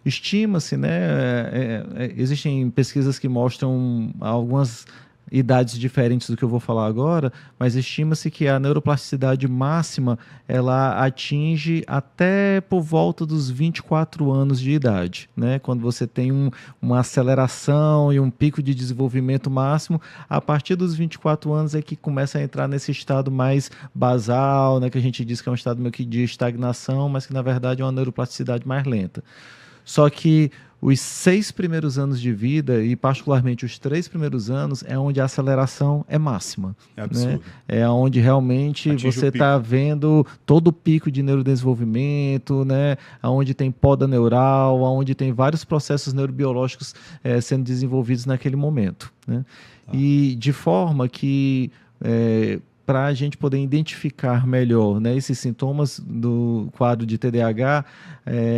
Estima-se, né, existem pesquisas que mostram algumas idades diferentes do que eu vou falar agora, mas estima-se que a neuroplasticidade máxima ela atinge até por volta dos 24 anos de idade, né? Quando você tem uma aceleração e um pico de desenvolvimento máximo, a partir dos 24 anos é que começa a entrar nesse estado mais basal, né? Que a gente diz que é um estado meio que de estagnação, mas que na verdade é uma neuroplasticidade mais lenta. Só que os 6 primeiros anos de vida, e particularmente os 3 primeiros anos, é onde a aceleração é máxima. É absurdo. Né? É onde realmente Atinge você está vendo todo o pico de neurodesenvolvimento, né? Onde tem poda neural, onde tem vários processos neurobiológicos sendo desenvolvidos naquele momento. Né? Tá. E de forma que para a gente poder identificar melhor, né, esses sintomas do quadro de TDAH,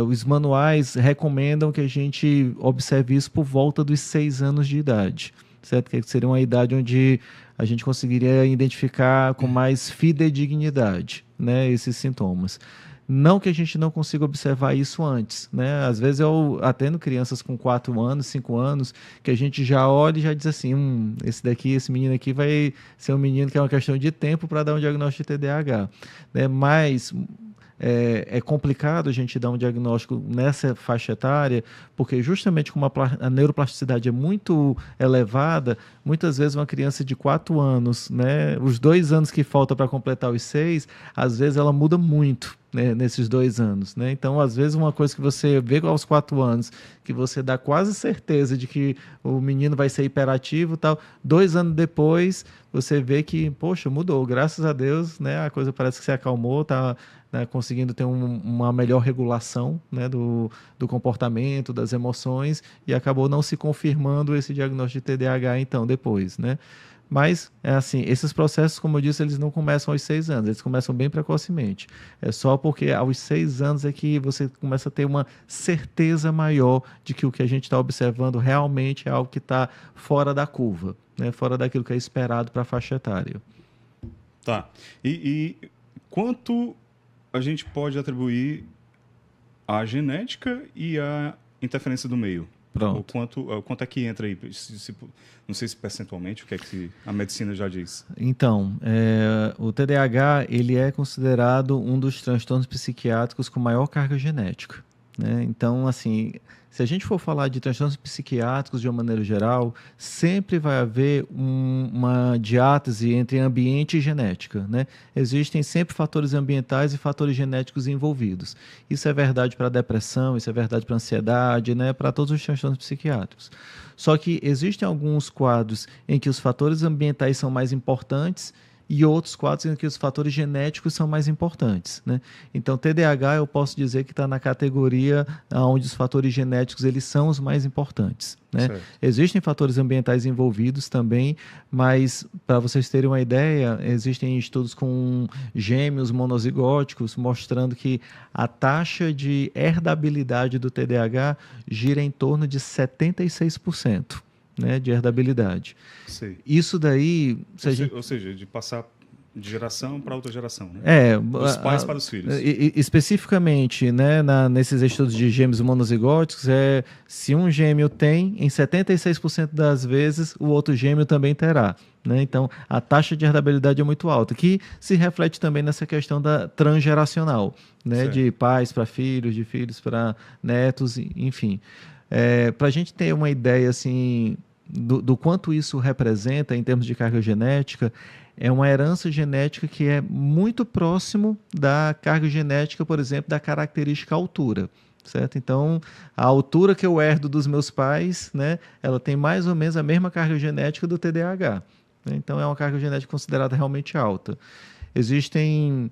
os manuais recomendam que a gente observe isso por volta dos 6 anos de idade, certo? Que seria uma idade onde a gente conseguiria identificar com mais fidedignidade, né, esses sintomas. Não que a gente não consiga observar isso antes, né? Às vezes eu atendo crianças com 4 anos, 5 anos, que a gente já olha e já diz assim, esse menino aqui vai ser um menino que é uma questão de tempo para dar um diagnóstico de TDAH, né? Mas é complicado a gente dar um diagnóstico nessa faixa etária, porque justamente como a neuroplasticidade é muito elevada, muitas vezes uma criança de 4 anos, né, os 2 anos que falta para completar os 6, às vezes ela muda muito, né, nesses 2 anos. Né? Então, às vezes, uma coisa que você vê aos 4 anos, que você dá quase certeza de que o menino vai ser hiperativo e tal, 2 anos depois, você vê que, poxa, mudou, graças a Deus, né, a coisa parece que se acalmou, está conseguindo ter uma melhor regulação, né, do comportamento, das emoções, e acabou não se confirmando esse diagnóstico de TDAH, então, depois, né? Mas, assim, esses processos, como eu disse, eles não começam aos 6 anos, eles começam bem precocemente. É só porque aos 6 anos é que você começa a ter uma certeza maior de que o que a gente está observando realmente é algo que está fora da curva, né? Fora daquilo que é esperado para a faixa etária. Tá. E quanto a gente pode atribuir à genética e à interferência do meio? Pronto. O quanto é que entra aí? Não sei se percentualmente, o que é que a medicina já diz. Então, o TDAH ele é considerado um dos transtornos psiquiátricos com maior carga genética. Né? Então, assim, se a gente for falar de transtornos psiquiátricos de uma maneira geral, sempre vai haver uma diátese entre ambiente e genética. Né? Existem sempre fatores ambientais e fatores genéticos envolvidos. Isso é verdade para a depressão, isso é verdade para a ansiedade, né? Para todos os transtornos psiquiátricos. São que existem alguns quadros em que os fatores ambientais são mais importantes e outros quadros em que os fatores genéticos são mais importantes. Né? Então, TDAH eu posso dizer que está na categoria onde os fatores genéticos eles são os mais importantes. Né? Existem fatores ambientais envolvidos também, mas para vocês terem uma ideia, existem estudos com gêmeos monozigóticos mostrando que a taxa de herdabilidade do TDAH gira em torno de 76%. Né, de herdabilidade. Sei. Isso daí... Ou seja, de passar de geração para outra geração. Né? Dos pais para os filhos. Especificamente, né, nesses estudos de gêmeos monozigóticos, se um gêmeo tem, em 76% das vezes, o outro gêmeo também terá. Né? Então, a taxa de herdabilidade é muito alta, que se reflete também nessa questão da transgeracional, né, de pais para filhos, de filhos para netos, enfim. Para a gente ter uma ideia assim, do quanto isso representa em termos de carga genética, é uma herança genética que é muito próximo da carga genética, por exemplo, da característica altura. Certo? Então, a altura que eu herdo dos meus pais, né, ela tem mais ou menos a mesma carga genética do TDAH. Né? Então, é uma carga genética considerada realmente alta. Existem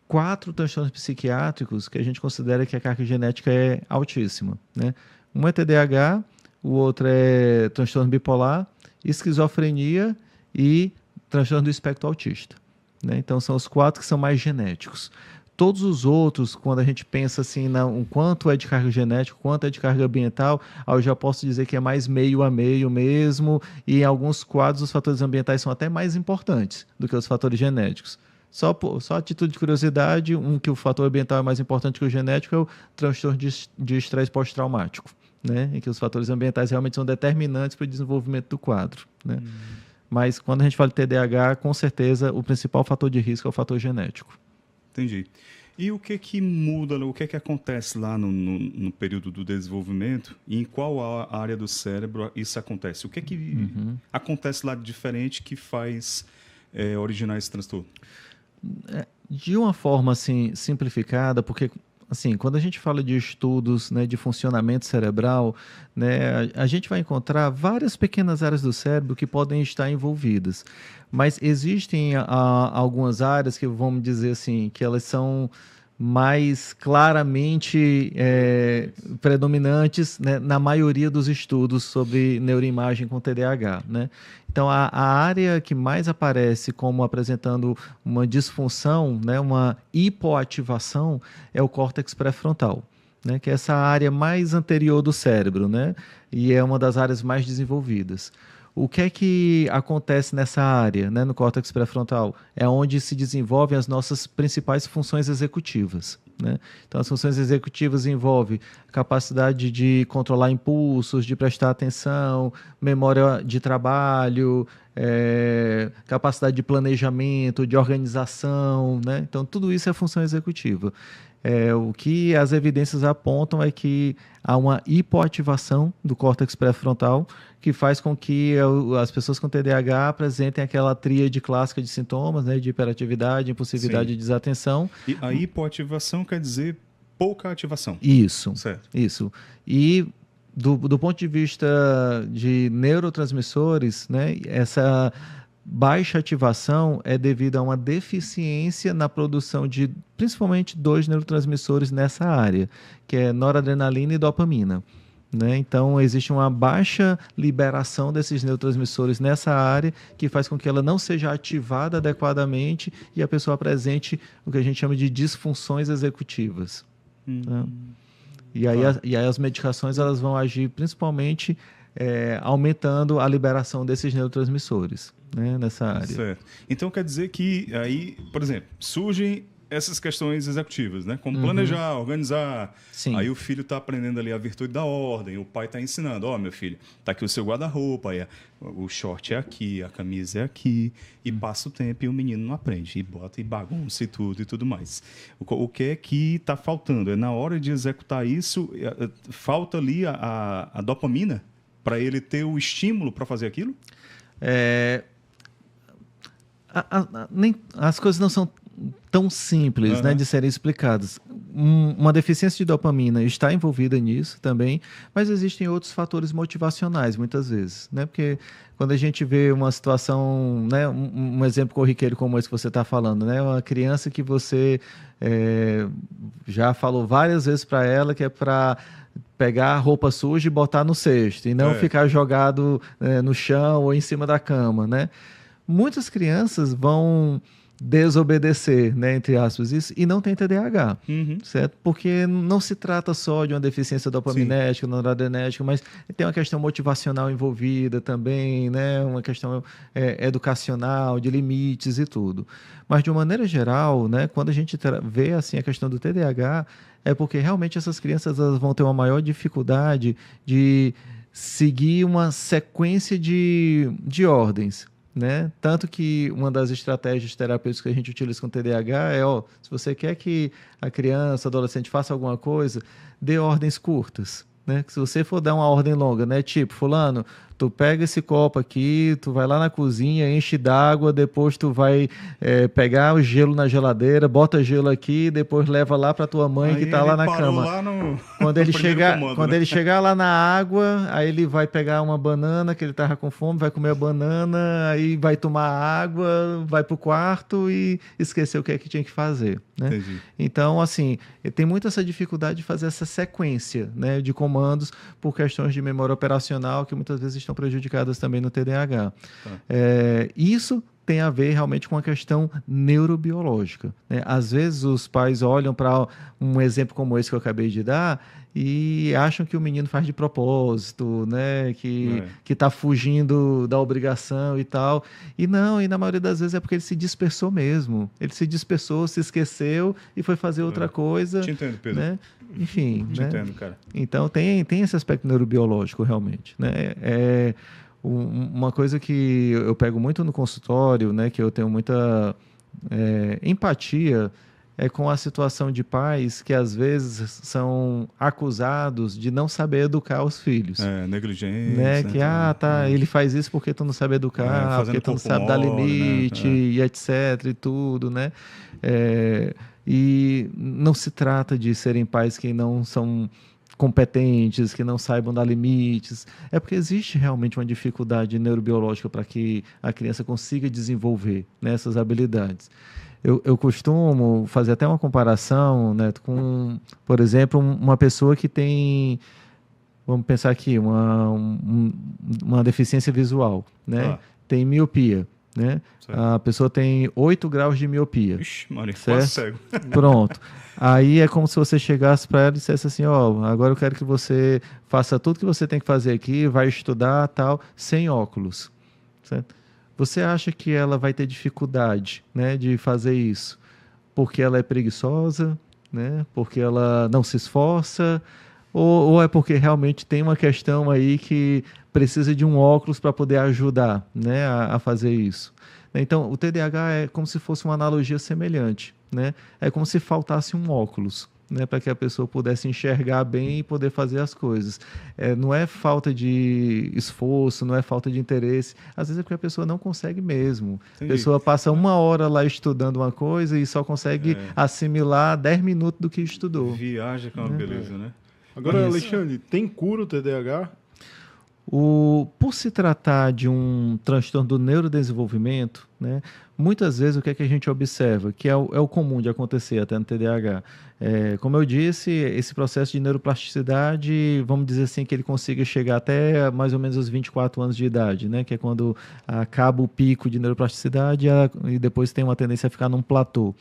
4 transtornos psiquiátricos que a gente considera que a carga genética é altíssima. Né? Um é TDAH, o outro é transtorno bipolar, esquizofrenia e transtorno do espectro autista. Né? Então, são os 4 que são mais genéticos. Todos os outros, quando a gente pensa assim, o quanto é de carga genética, quanto é de carga ambiental, eu já posso dizer que é mais meio a meio mesmo, e em alguns quadros os fatores ambientais são até mais importantes do que os fatores genéticos. Só a título de curiosidade, que o fator ambiental é mais importante que o genético é o transtorno de estresse pós-traumático, né? Em que os fatores ambientais realmente são determinantes para o desenvolvimento do quadro, né? Mas quando a gente fala de TDAH, com certeza o principal fator de risco é o fator genético. Entendi. E o que que muda, o que que acontece lá no período do desenvolvimento e em qual área do cérebro isso acontece? O que que acontece lá de diferente que faz originar esse transtorno? De uma forma assim, simplificada, porque assim, quando a gente fala de estudos, né, de funcionamento cerebral, né, a gente vai encontrar várias pequenas áreas do cérebro que podem estar envolvidas. Mas existem algumas áreas que, vamos dizer assim, que elas são mais claramente predominantes, né, na maioria dos estudos sobre neuroimagem com TDAH, né? Então, a área que mais aparece como apresentando uma disfunção, né, uma hipoativação, é o córtex pré-frontal, né, que é essa área mais anterior do cérebro, né, e é uma das áreas mais desenvolvidas. O que é que acontece nessa área, né, no córtex pré-frontal? É onde se desenvolvem as nossas principais funções executivas, né? Então, as funções executivas envolvem capacidade de controlar impulsos, de prestar atenção, memória de trabalho, capacidade de planejamento, de organização, né? Então, tudo isso é função executiva. O que as evidências apontam é que há uma hipoativação do córtex pré-frontal que faz com que as pessoas com TDAH apresentem aquela tríade clássica de sintomas, né, de hiperatividade, impulsividade e desatenção. E a hipoativação quer dizer pouca ativação. Isso. Certo. Isso. E do ponto de vista de neurotransmissores, né, essa baixa ativação é devido a uma deficiência na produção de principalmente dois neurotransmissores nessa área, que é noradrenalina e dopamina, né? Então, existe uma baixa liberação desses neurotransmissores nessa área que faz com que ela não seja ativada adequadamente e a pessoa apresente o que a gente chama de disfunções executivas. Né? E aí as medicações elas vão agir principalmente aumentando a liberação desses neurotransmissores, né, nessa área. Certo. Então quer dizer que aí, por exemplo, surgem essas questões executivas, né? Como planejar, organizar. Sim. Aí o filho está aprendendo ali a virtude da ordem, o pai está ensinando, meu filho, tá aqui o seu guarda-roupa, o short é aqui, a camisa é aqui, e passa o tempo e o menino não aprende, e bota e bagunça e tudo mais. O que é que está faltando? É na hora de executar isso, falta ali a dopamina para ele ter o estímulo para fazer aquilo? As coisas não são tão simples, né, de serem explicadas. Uma deficiência de dopamina está envolvida nisso também, mas existem outros fatores motivacionais, muitas vezes, né? Porque quando a gente vê uma situação, né, um exemplo corriqueiro como esse que você está falando, né, uma criança que você já falou várias vezes para ela que é para pegar a roupa suja e botar no cesto, e não ficar jogado no chão ou em cima da cama, né? Muitas crianças vão desobedecer, né, entre aspas, isso, e não tem TDAH, certo? Porque não se trata só de uma deficiência dopaminética, noradrenética, mas tem uma questão motivacional envolvida também, né, uma questão educacional, de limites e tudo. Mas, de uma maneira geral, né, quando a gente vê assim, a questão do TDAH, é porque realmente essas crianças elas vão ter uma maior dificuldade de seguir uma sequência de ordens, né? Tanto que uma das estratégias terapêuticas que a gente utiliza com TDAH é, se você quer que a criança, adolescente faça alguma coisa, dê ordens curtas, né? Se você for dar uma ordem longa, né? Tipo, fulano, tu pega esse copo aqui, tu vai lá na cozinha, enche d'água, depois tu vai pegar o gelo na geladeira, bota gelo aqui, depois leva lá para tua mãe que tá lá na cama. Quando ele chegar lá na água, aí ele vai pegar uma banana, que ele tava com fome, vai comer a banana, aí vai tomar água, vai pro quarto e esqueceu o que é que tinha que fazer, né? Entendi. Então, assim, tem muito essa dificuldade de fazer essa sequência, né, de comandos por questões de memória operacional que muitas vezes estão prejudicadas também no TDAH. Isso tem a ver realmente com a questão neurobiológica, né? Às vezes os pais olham para um exemplo como esse que eu acabei de dar e acham que o menino faz de propósito, né? Que está fugindo da obrigação e tal. E não, e na maioria das vezes é porque ele se dispersou mesmo. Ele se dispersou, se esqueceu e foi fazer outra coisa. Te entendo, Pedro. Né? Enfim, Te né? entendo, cara. Então tem esse aspecto neurobiológico realmente, né? Uma coisa que eu pego muito no consultório, né? Que eu tenho muita empatia é com a situação de pais que às vezes são acusados de não saber educar os filhos. Negligência. Né? Que, ele faz isso porque tu não sabe educar, porque tu não sabe dar limite, né? e etc, e tudo, né? E não se trata de serem pais que não são competentes, que não saibam dar limites. É porque existe realmente uma dificuldade neurobiológica para que a criança consiga desenvolver, né, essas habilidades. Eu costumo fazer até uma comparação, né, com, por exemplo, uma pessoa que tem, vamos pensar aqui, uma deficiência visual, né? Tem miopia, né? A pessoa tem 8 graus de miopia. Ixi, Maria, quase cego. Pronto. Aí é como se você chegasse para ela e dissesse assim, agora eu quero que você faça tudo que você tem que fazer aqui, vai estudar, tal, sem óculos, certo? Você acha que ela vai ter dificuldade, né, de fazer isso porque ela é preguiçosa, né? Porque ela não se esforça, ou é porque realmente tem uma questão aí que precisa de um óculos para poder ajudar, né, a fazer isso? Então, o TDAH é como se fosse uma analogia semelhante, né? É como se faltasse um óculos, né, para que a pessoa pudesse enxergar bem e poder fazer as coisas. Não é falta de esforço, não é falta de interesse. Às vezes é porque a pessoa não consegue mesmo. Entendi. A pessoa passa 1 hora lá estudando uma coisa e só consegue assimilar 10 minutos do que estudou. Viaja com uma beleza, né? Agora, Alexandre, tem cura o TDAH? Por se tratar de um transtorno do neurodesenvolvimento, né, muitas vezes o que é que a gente observa, que é o comum de acontecer até no TDAH, como eu disse, esse processo de neuroplasticidade, vamos dizer assim, que ele consiga chegar até mais ou menos os 24 anos de idade, né, que é quando acaba o pico de neuroplasticidade e depois tem uma tendência a ficar num platô.